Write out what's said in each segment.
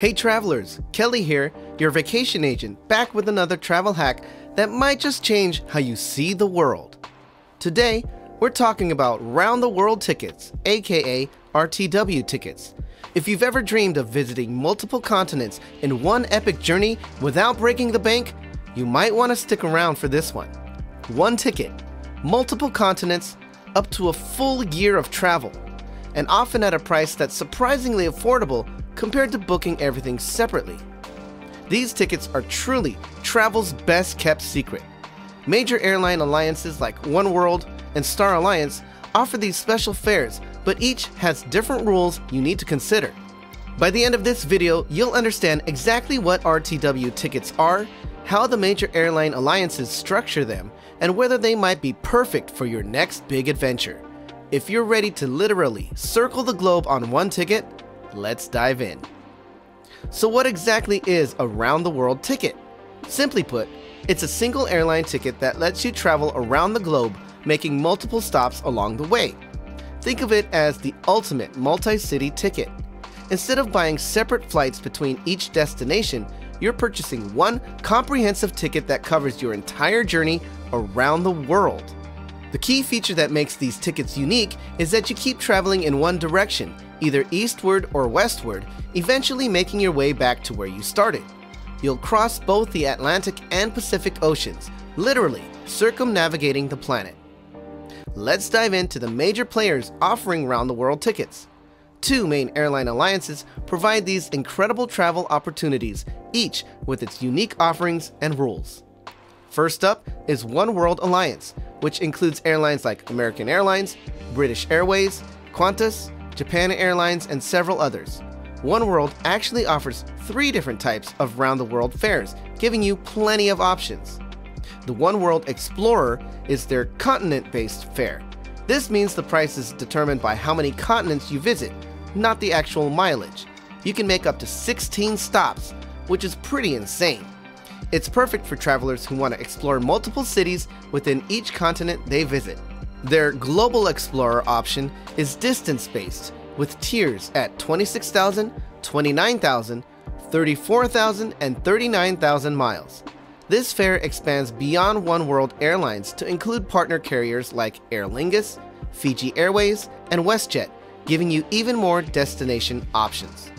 Hey travelers, Kelly here, your vacation agent, back with another travel hack that might just change how you see the world. Today, we're talking about round the world tickets, aka RTW tickets. If you've ever dreamed of visiting multiple continents in one epic journey without breaking the bank, you might want to stick around for this one. One ticket, multiple continents, up to a full year of travel, and often at a price that's surprisingly affordable compared to booking everything separately. These tickets are truly travel's best kept secret. Major airline alliances like One World and Star Alliance offer these special fares, but each has different rules you need to consider. By the end of this video, you'll understand exactly what RTW tickets are, how the major airline alliances structure them, and whether they might be perfect for your next big adventure. If you're ready to literally circle the globe on one ticket, let's dive in. So what exactly is a round-the-world ticket? Simply put, it's a single airline ticket that lets you travel around the globe, making multiple stops along the way. Think of it as the ultimate multi-city ticket. Instead of buying separate flights between each destination, you're purchasing one comprehensive ticket that covers your entire journey around the world. The key feature that makes these tickets unique is that you keep traveling in one direction, either eastward or westward, eventually making your way back to where you started. You'll cross both the Atlantic and Pacific Oceans, literally circumnavigating the planet. Let's dive into the major players offering round-the-world tickets. Two main airline alliances provide these incredible travel opportunities, each with its unique offerings and rules. First up is One World Alliance, which includes airlines like American Airlines, British Airways, Qantas, Japan Airlines, and several others. One World actually offers 3 different types of round-the-world fares, giving you plenty of options. The One World Explorer is their continent-based fare. This means the price is determined by how many continents you visit, not the actual mileage. You can make up to 16 stops, which is pretty insane. It's perfect for travelers who want to explore multiple cities within each continent they visit. Their Global Explorer option is distance-based, with tiers at 26,000, 29,000, 34,000, and 39,000 miles. This fare expands beyond One World Airlines to include partner carriers like Aer Lingus, Fiji Airways, and WestJet, giving you even more destination options.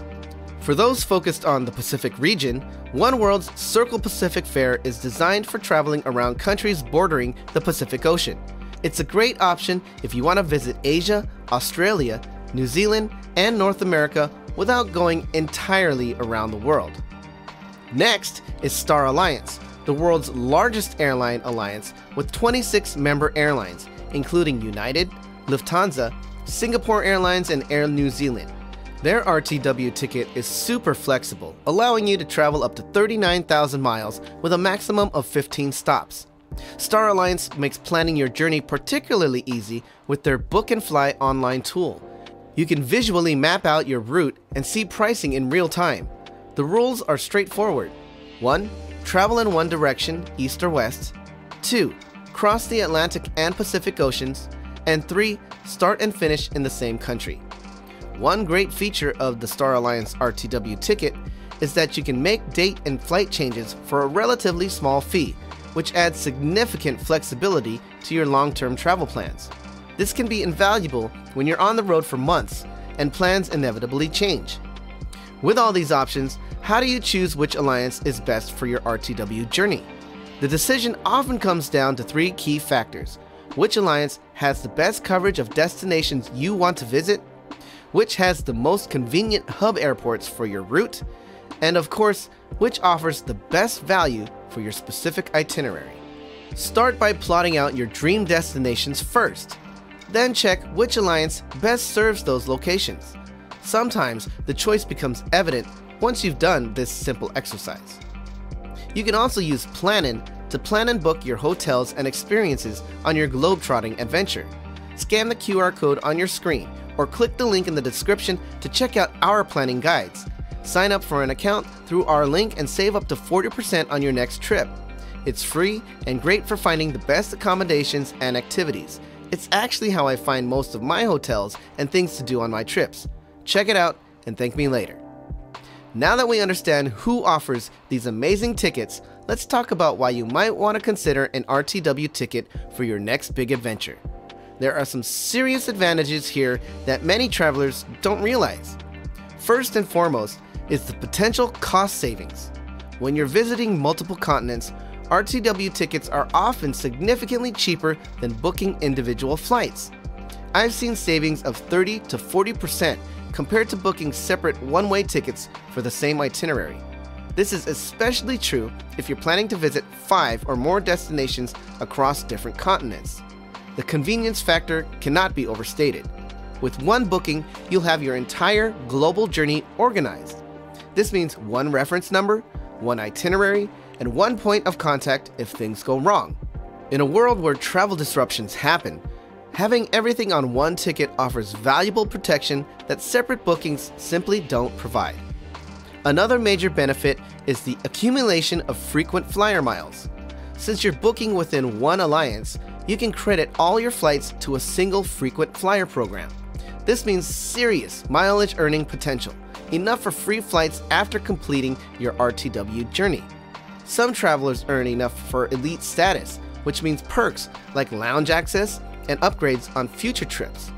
For those focused on the Pacific region, One World's Circle Pacific fare is designed for traveling around countries bordering the Pacific Ocean. It's a great option if you want to visit Asia, Australia, New Zealand, and North America without going entirely around the world. Next is Star Alliance, the world's largest airline alliance with 26 member airlines, including United, Lufthansa, Singapore Airlines, and Air New Zealand. Their RTW ticket is super flexible, allowing you to travel up to 39,000 miles with a maximum of 15 stops. Star Alliance makes planning your journey particularly easy with their Book and Fly online tool. You can visually map out your route and see pricing in real time. The rules are straightforward. 1. Travel in one direction, east or west. 2. Cross the Atlantic and Pacific Oceans. And 3. Start and finish in the same country. One great feature of the Star Alliance RTW ticket is that you can make date and flight changes for a relatively small fee, which adds significant flexibility to your long-term travel plans. This can be invaluable when you're on the road for months and plans inevitably change. With all these options, how do you choose which alliance is best for your RTW journey? The decision often comes down to 3 key factors: which alliance has the best coverage of destinations you want to visit, which has the most convenient hub airports for your route, and of course, which offers the best value for your specific itinerary. Start by plotting out your dream destinations first. Then check which alliance best serves those locations. Sometimes the choice becomes evident once you've done this simple exercise. You can also use Plannin to plan and book your hotels and experiences on your globetrotting adventure. Scan the QR code on your screen or click the link in the description to check out our planning guides. Sign up for an account through our link and save up to 40% on your next trip. It's free and great for finding the best accommodations and activities. It's actually how I find most of my hotels and things to do on my trips. Check it out and thank me later. Now that we understand who offers these amazing tickets, let's talk about why you might want to consider an RTW ticket for your next big adventure. There are some serious advantages here that many travelers don't realize. First and foremost is the potential cost savings. When you're visiting multiple continents, RTW tickets are often significantly cheaper than booking individual flights. I've seen savings of 30 to 40% compared to booking separate one-way tickets for the same itinerary. This is especially true if you're planning to visit 5 or more destinations across different continents. The convenience factor cannot be overstated. With one booking, you'll have your entire global journey organized. This means one reference number, one itinerary, and one point of contact if things go wrong. In a world where travel disruptions happen, having everything on one ticket offers valuable protection that separate bookings simply don't provide. Another major benefit is the accumulation of frequent flyer miles. Since you're booking within one alliance, you can credit all your flights to a single frequent flyer program. This means serious mileage earning potential, enough for free flights after completing your RTW journey. Some travelers earn enough for elite status, which means perks like lounge access and upgrades on future trips.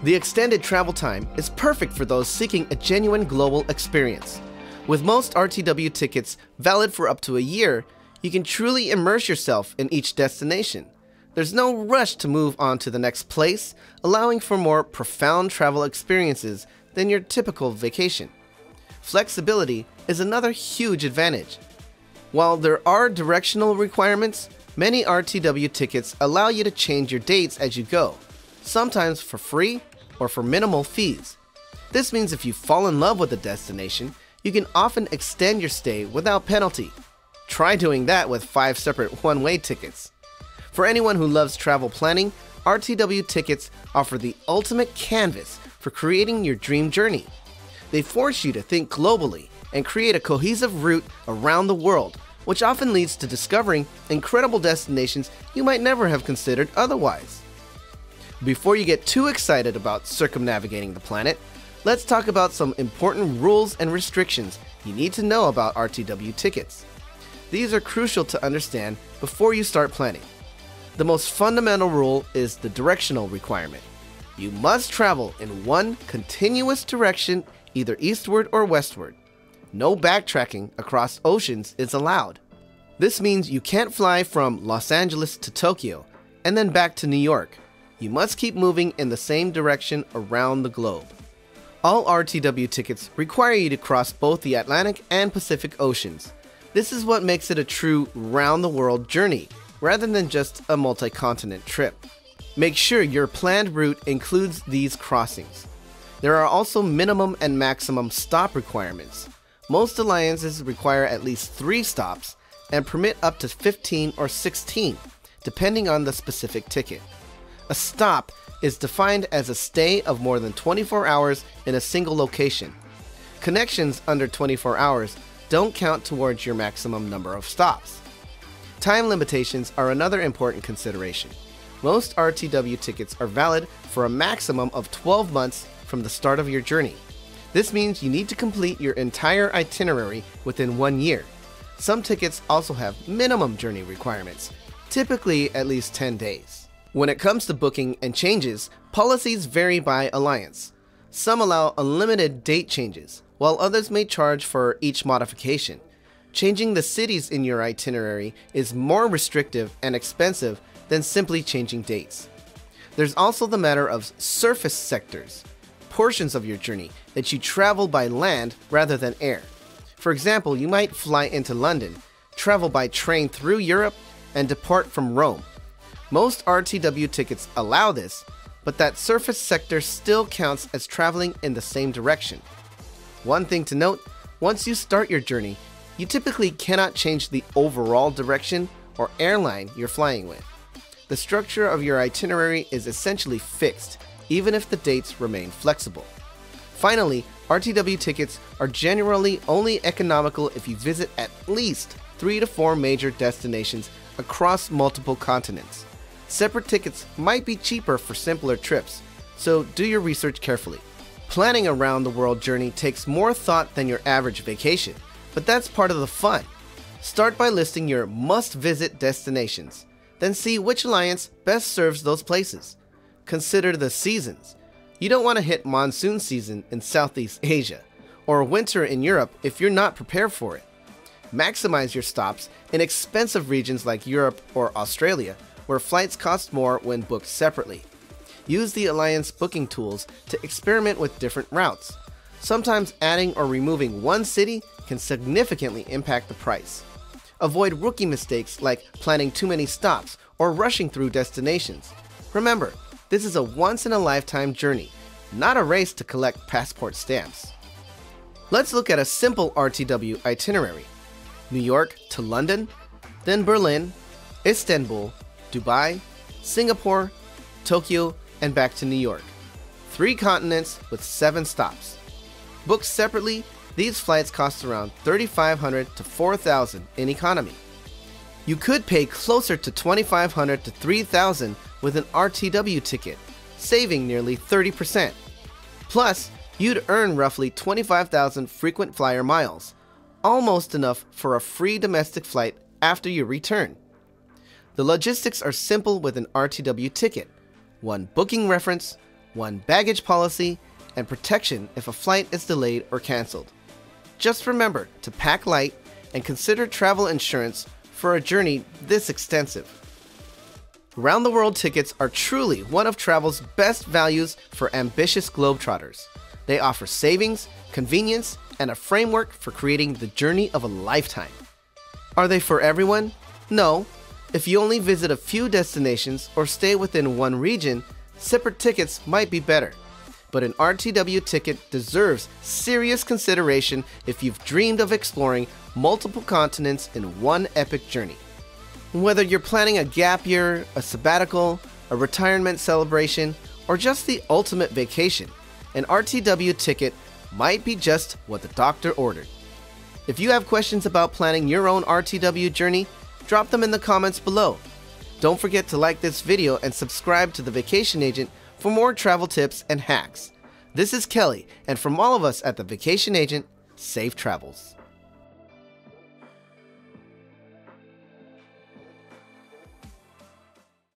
The extended travel time is perfect for those seeking a genuine global experience. With most RTW tickets valid for up to a year, you can truly immerse yourself in each destination. There's no rush to move on to the next place, allowing for more profound travel experiences than your typical vacation. Flexibility is another huge advantage. While there are directional requirements, many RTW tickets allow you to change your dates as you go, sometimes for free or for minimal fees. This means if you fall in love with a destination, you can often extend your stay without penalty. Try doing that with 5 separate one-way tickets. For anyone who loves travel planning, RTW tickets offer the ultimate canvas for creating your dream journey. They force you to think globally and create a cohesive route around the world, which often leads to discovering incredible destinations you might never have considered otherwise. Before you get too excited about circumnavigating the planet, let's talk about some important rules and restrictions you need to know about RTW tickets. These are crucial to understand before you start planning. The most fundamental rule is the directional requirement. You must travel in one continuous direction, either eastward or westward. No backtracking across oceans is allowed. This means you can't fly from Los Angeles to Tokyo and then back to New York. You must keep moving in the same direction around the globe. All RTW tickets require you to cross both the Atlantic and Pacific Oceans. This is what makes it a true round-the-world journey, rather than just a multi-continent trip. Make sure your planned route includes these crossings. There are also minimum and maximum stop requirements. Most alliances require at least 3 stops and permit up to 15 or 16, depending on the specific ticket. A stop is defined as a stay of more than 24 hours in a single location. Connections under 24 hours don't count towards your maximum number of stops. Time limitations are another important consideration. Most RTW tickets are valid for a maximum of 12 months from the start of your journey. This means you need to complete your entire itinerary within 1 year. Some tickets also have minimum journey requirements, typically at least 10 days. When it comes to booking and changes, policies vary by alliance. Some allow unlimited date changes, while others may charge for each modification. Changing the cities in your itinerary is more restrictive and expensive than simply changing dates. There's also the matter of surface sectors, portions of your journey that you travel by land rather than air. For example, you might fly into London, travel by train through Europe, and depart from Rome. Most RTW tickets allow this, but that surface sector still counts as traveling in the same direction. One thing to note, once you start your journey, you typically cannot change the overall direction or airline you're flying with. The structure of your itinerary is essentially fixed, even if the dates remain flexible. Finally, RTW tickets are generally only economical if you visit at least 3 to 4 major destinations across multiple continents. Separate tickets might be cheaper for simpler trips, so do your research carefully. Planning a round-the-world journey takes more thought than your average vacation, but that's part of the fun. Start by listing your must-visit destinations, then see which alliance best serves those places. Consider the seasons. You don't want to hit monsoon season in Southeast Asia, or winter in Europe if you're not prepared for it. Maximize your stops in expensive regions like Europe or Australia, where flights cost more when booked separately. Use the alliance booking tools to experiment with different routes. Sometimes adding or removing one city can significantly impact the price. Avoid rookie mistakes like planning too many stops or rushing through destinations. Remember, this is a once-in-a-lifetime journey, not a race to collect passport stamps. Let's look at a simple RTW itinerary. New York to London, then Berlin, Istanbul, Dubai, Singapore, Tokyo, and back to New York. 3 continents with 7 stops. Booked separately, these flights cost around $3,500 to $4,000 in economy. You could pay closer to $2,500 to $3,000 with an RTW ticket, saving nearly 30%. Plus, you'd earn roughly 25,000 frequent flyer miles, almost enough for a free domestic flight after you return. The logistics are simple with an RTW ticket: 1 booking reference, 1 baggage policy, and protection if a flight is delayed or canceled. Just remember to pack light and consider travel insurance for a journey this extensive. Round-the-world tickets are truly one of travel's best values for ambitious globetrotters. They offer savings, convenience, and a framework for creating the journey of a lifetime. Are they for everyone? No. If you only visit a few destinations or stay within one region, separate tickets might be better. But an RTW ticket deserves serious consideration if you've dreamed of exploring multiple continents in one epic journey. Whether you're planning a gap year, a sabbatical, a retirement celebration, or just the ultimate vacation, an RTW ticket might be just what the doctor ordered. If you have questions about planning your own RTW journey, drop them in the comments below. Don't forget to like this video and subscribe to The Vacation Agent for more travel tips and hacks. This is Kelly, and from all of us at The Vacation Agent, safe travels.